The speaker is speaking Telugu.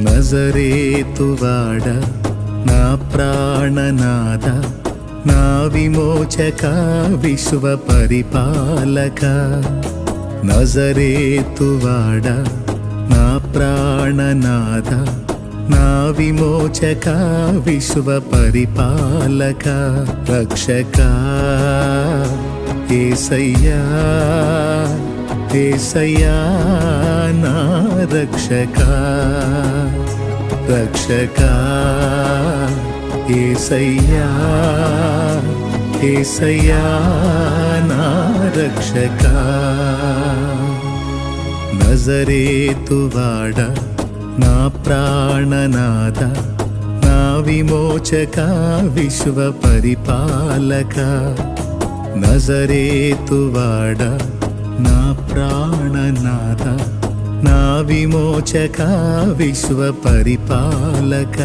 నజరేతువాడ నా ప్రాణనాథ నా విమోచక విశ్వ పరిపాలక నజరేతువాడ నా ప్రాణనాథ నా విమోచక విశ్వ పరిపాలక రక్షక యేసయ్యా యేసయ్యా నా రక్షక రక్షక యేసయ్యా యేసయ్యా నా రక్షక నజరేతువాడ నా ప్రాణనాథ నా విమోచక విశ్వ పరిపాలక నజరేతువాడ నా ప్రాణనాథ నా విమోచక విశ్వ పరిపాలక